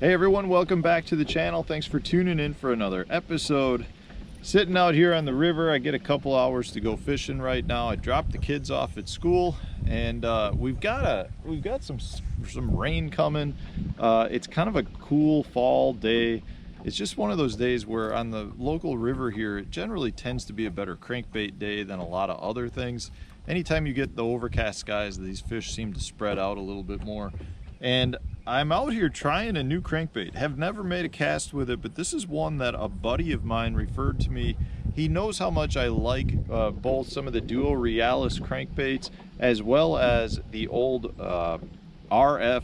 Hey everyone, welcome back to the channel. Thanks for tuning in for another episode. Sitting out here on the river, I get a couple hours to go fishing right now. I dropped the kids off at school, and we've got some rain coming. It's kind of a cool fall day. It's just one of those days where on the local river here, it generally tends to be a better crankbait day than a lot of other things. Anytime you get the overcast skies, these fish seem to spread out a little bit more. And I'm out here trying a new crankbait. Have never made a cast with it, but this is one that a buddy of mine referred to me. He knows how much I like both some of the Duo Realis crankbaits as well as the old RFR4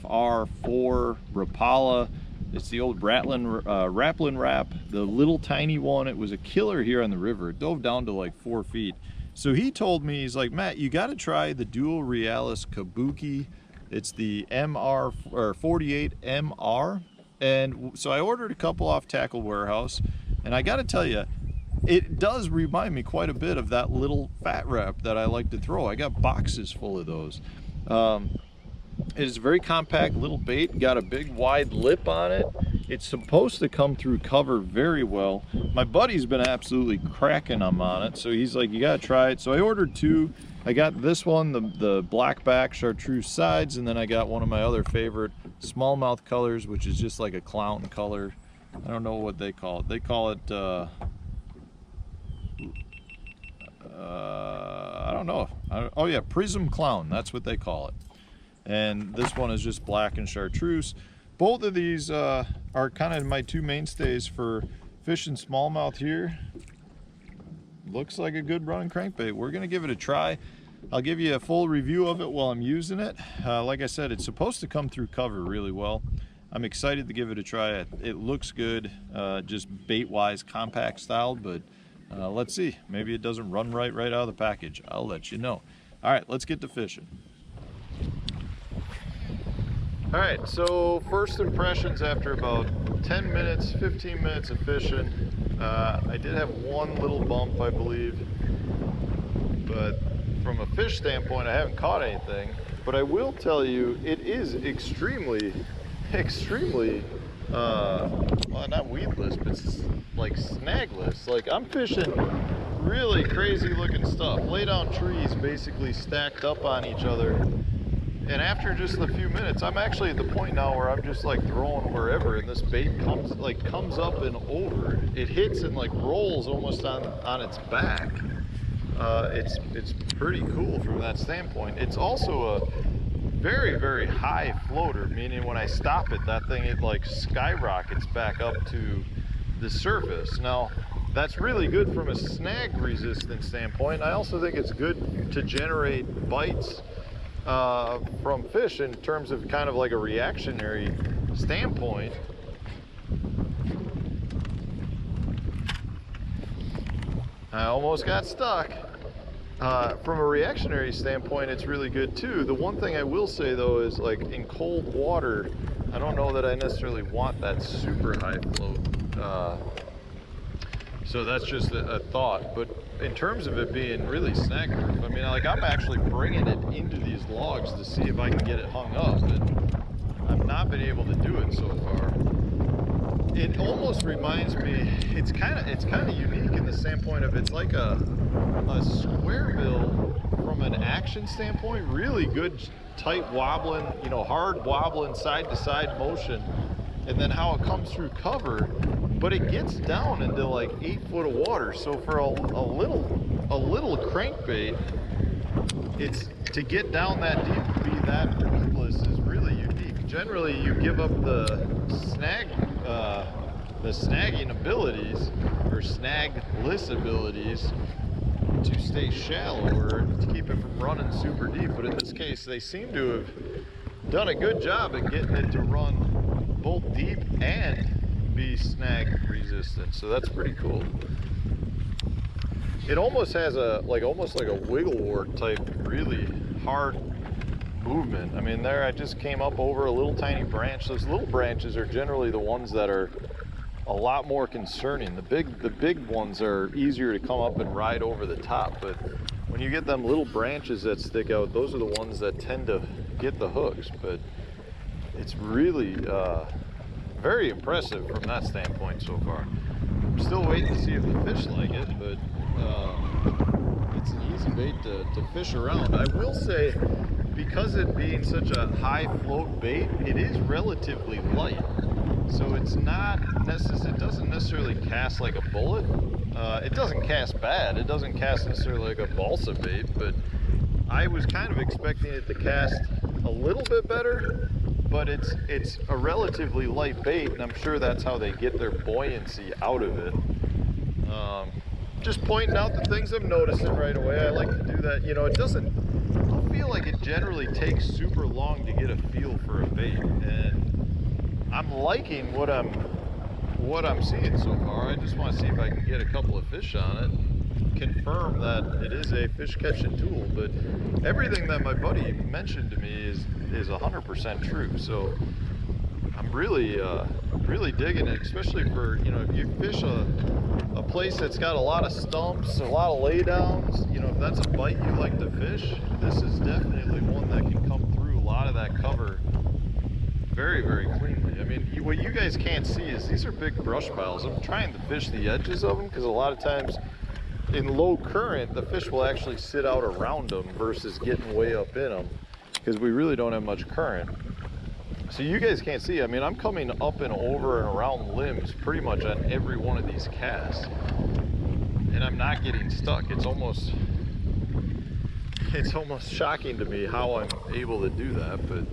Rapala. It's the old Rapplin Wrap, the little tiny one. It was a killer here on the river. It dove down to like 4 feet. So he told me, he's like, Matt, you got to try the Duo Realis Kabuki. It's the MR48MR, and so I ordered a couple off Tackle Warehouse, and I got to tell you, it does remind me quite a bit of that little fat wrap that I like to throw. I got boxes full of those. It is a very compact little bait, got a big wide lip on it. It's supposed to come through cover very well. My buddy's been absolutely cracking them on it, so he's like, you gotta try it. So I ordered two. I got this one, the black back chartreuse sides, and then I got one of my other favorite smallmouth colors, which is just like a clown color. I don't know what they call it. They call it, I don't know. Oh yeah, Prism Clown, that's what they call it. And this one is just black and chartreuse. Both of these are kind of my two mainstays for fishing smallmouth here. Looks like a good running crankbait. We're gonna give it a try. I'll give you a full review of it while I'm using it. Like I said, it's supposed to come through cover really well. I'm excited to give it a try. It looks good, just bait-wise, compact styled, but let's see. Maybe it doesn't run right out of the package. I'll let you know. All right, let's get to fishing. All right, so first impressions after about 10 minutes, 15 minutes of fishing. I did have one little bump, I believe, but from a fish standpoint, I haven't caught anything. But I will tell you, it is extremely, well, not weedless, but like snagless. Like, I'm fishing really crazy looking stuff. Lay down trees basically stacked up on each other. And after just a few minutes, I'm actually at the point now where I'm just like throwing wherever, and this bait comes up and over. It hits and like rolls almost on its back. It's pretty cool from that standpoint. It's also a very, very high floater, meaning when I stop it, that thing, it like skyrockets back up to the surface. Now, that's really good from a snag resistance standpoint. I also think it's good to generate bites from fish in terms of kind of like a reactionary standpoint. I almost got stuck. From a reactionary standpoint, it's really good too. The one thing I will say though is, like, in cold water, I don't know that I necessarily want that super high float. So that's just a thought. But in terms of it being really snag proof, I mean, like, I'm actually bringing it into these logs to see if I can get it hung up, and I've not been able to do it so far. It almost reminds me, it's kind of unique in the standpoint of, it's like a square bill from an action standpoint. Really good, tight wobbling, you know, hard wobbling side to side motion, and then how it comes through cover, but it gets down into like 8 foot of water. So for a little crankbait, it's to get down that deep, to be that weedless, is really unique. Generally, you give up the snagging abilities or snagless abilities to stay shallower to keep it from running super deep. But in this case, they seem to have done a good job at getting it to run both deep and be snag resistant. So that's pretty cool. It almost has almost like a wiggle wart type, really hard movement. I mean, there I just came up over a little tiny branch. Those little branches are generally the ones that are a lot more concerning. The big ones are easier to come up and ride over the top, but when you get them little branches that stick out, those are the ones that tend to get the hooks. But it's really very impressive from that standpoint so far. I'm still waiting to see if the fish like it, but it's an easy bait to fish around. I will say, because it being such a high float bait, it is relatively light. So it's not it doesn't necessarily cast like a bullet. It doesn't cast bad. It doesn't cast necessarily like a balsa bait, but I was kind of expecting it to cast a little bit better, but it's a relatively light bait, and I'm sure that's how they get their buoyancy out of it. Just pointing out the things I'm noticing right away. I like to do that. You know, I don't feel like it generally takes super long to get a feel for a bait, and I'm liking what I'm seeing so far. I just want to see if I can get a couple of fish on it and confirm that it is a fish catching tool. But everything that my buddy mentioned to me is 100% true. So I'm really digging it, especially for, you know, if you fish a place that's got a lot of stumps, a lot of laydowns, you know, if that's a bite you like to fish, this is definitely one that can come through a lot of that cover very, very cleanly. I mean, what you guys can't see is these are big brush piles. I'm trying to fish the edges of them because a lot of times in low current, the fish will actually sit out around them versus getting way up in them because we really don't have much current. So you guys can't see. I mean, I'm coming up and over and around limbs pretty much on every one of these casts, and I'm not getting stuck. It's almost shocking to me how I'm able to do that, but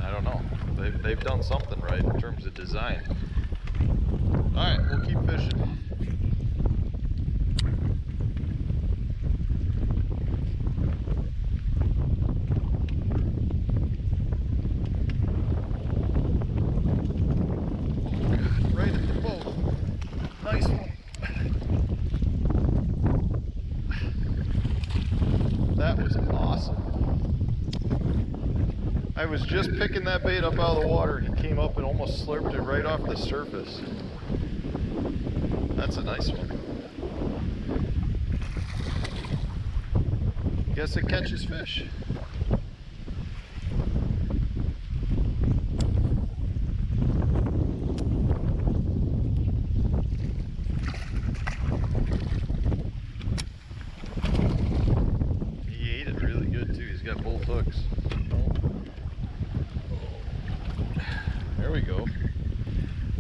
I don't know. They've done something right in terms of design. All right, we'll keep fishing. Right at the boat. Nice one. That was awesome. I was just picking that bait up out of the water and he came up and almost slurped it right off the surface. That's a nice one. Guess it catches fish. He ate it really good too. He's got both hooks. There we go.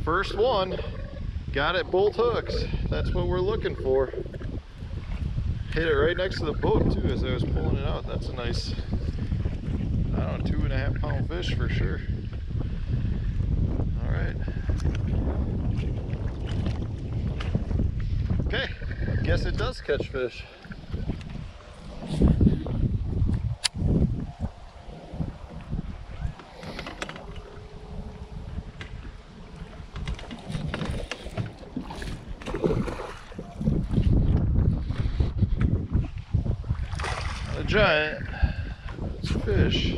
First one. Got it, both hooks. That's what we're looking for. Hit it right next to the boat too as I was pulling it out. That's a nice, I don't know, 2.5 pound fish for sure. All right. Okay, guess it does catch fish. Giant fish.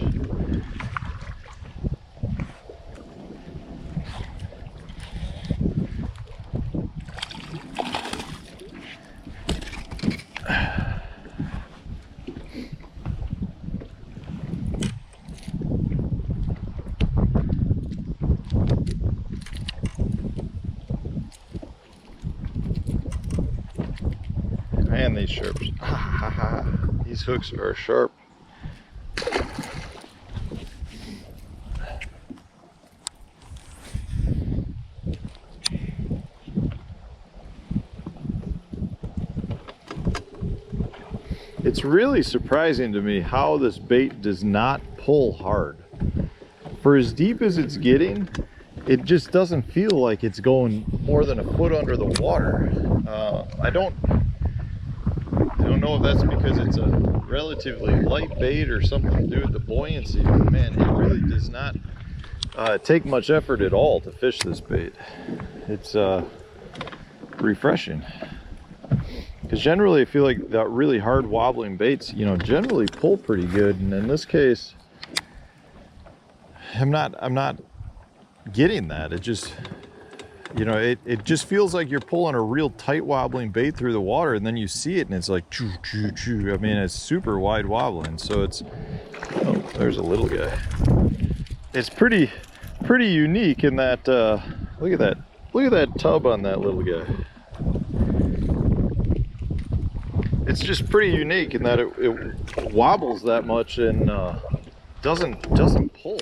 Man, these sharps. These hooks are sharp. It's really surprising to me how this bait does not pull hard. For as deep as it's getting, it just doesn't feel like it's going more than a foot under the water. I don't know if that's because it's a relatively light bait or something to do with the buoyancy, but man, it really does not take much effort at all to fish this bait. It's refreshing. Because generally I feel like that really hard wobbling baits, you know, generally pull pretty good, and in this case, I'm not getting that. It just, you know, it just feels like you're pulling a real tight wobbling bait through the water, and then you see it and it's like choo choo choo. I mean, it's super wide wobbling, so it's, oh, there's a little guy. It's pretty pretty unique in that, look at that tub on that little guy. It's just pretty unique in that it wobbles that much and doesn't pull.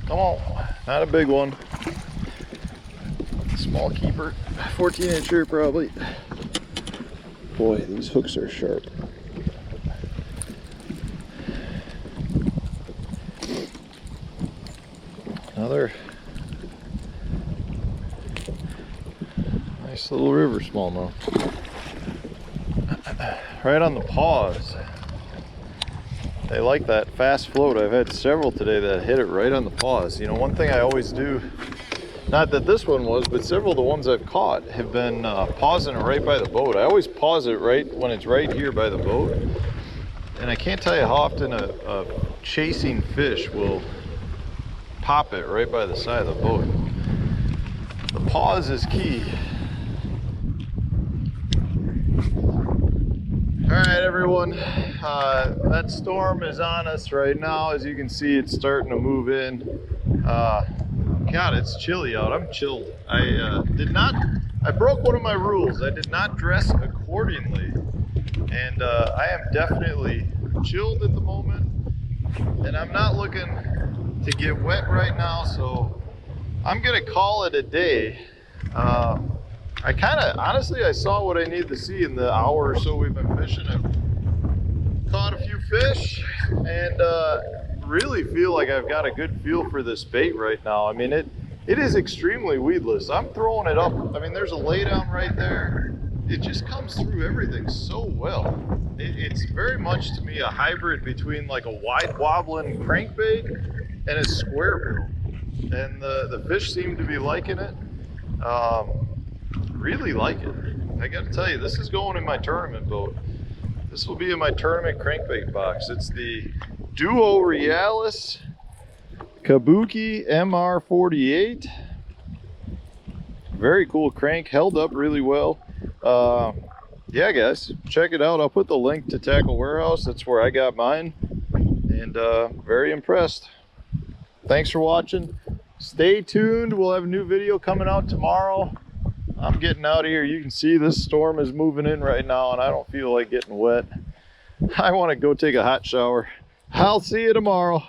Come on, not a big one. Small keeper, 14-inch here probably. Boy, these hooks are sharp. Another nice little river smallmouth. Right on the paws. They like that fast float. I've had several today that hit it right on the paws. You know, one thing I always do, not that this one was, but several of the ones I've caught have been pausing it right by the boat. I always pause it right when it's right here by the boat. And I can't tell you how often a chasing fish will pop it right by the side of the boat. The pause is key. All right, everyone, that storm is on us right now. As you can see, it's starting to move in. God, it's chilly out. I'm chilled. I broke one of my rules. I did not dress accordingly. And I am definitely chilled at the moment. And I'm not looking to get wet right now, so I'm gonna call it a day. Honestly, I saw what I needed to see in the hour or so we've been fishing. I've caught a few fish and really feel like I've got a good feel for this bait right now. I mean, it is extremely weedless. I'm throwing it up. I mean, there's a laydown right there. It just comes through everything so well. It's very much to me a hybrid between like a wide wobbling crankbait and a square bill. And the fish seem to be liking it. Really like it. I gotta tell you, this is going in my tournament boat. This will be in my tournament crankbait box. It's the Duo Realis Kabuki MR48. Very cool crank, held up really well. Yeah guys, check it out. I'll put the link to Tackle Warehouse. That's where I got mine. And very impressed. Thanks for watching. Stay tuned. We'll have a new video coming out tomorrow. I'm getting out of here. You can see this storm is moving in right now and I don't feel like getting wet. I want to go take a hot shower. I'll see you tomorrow.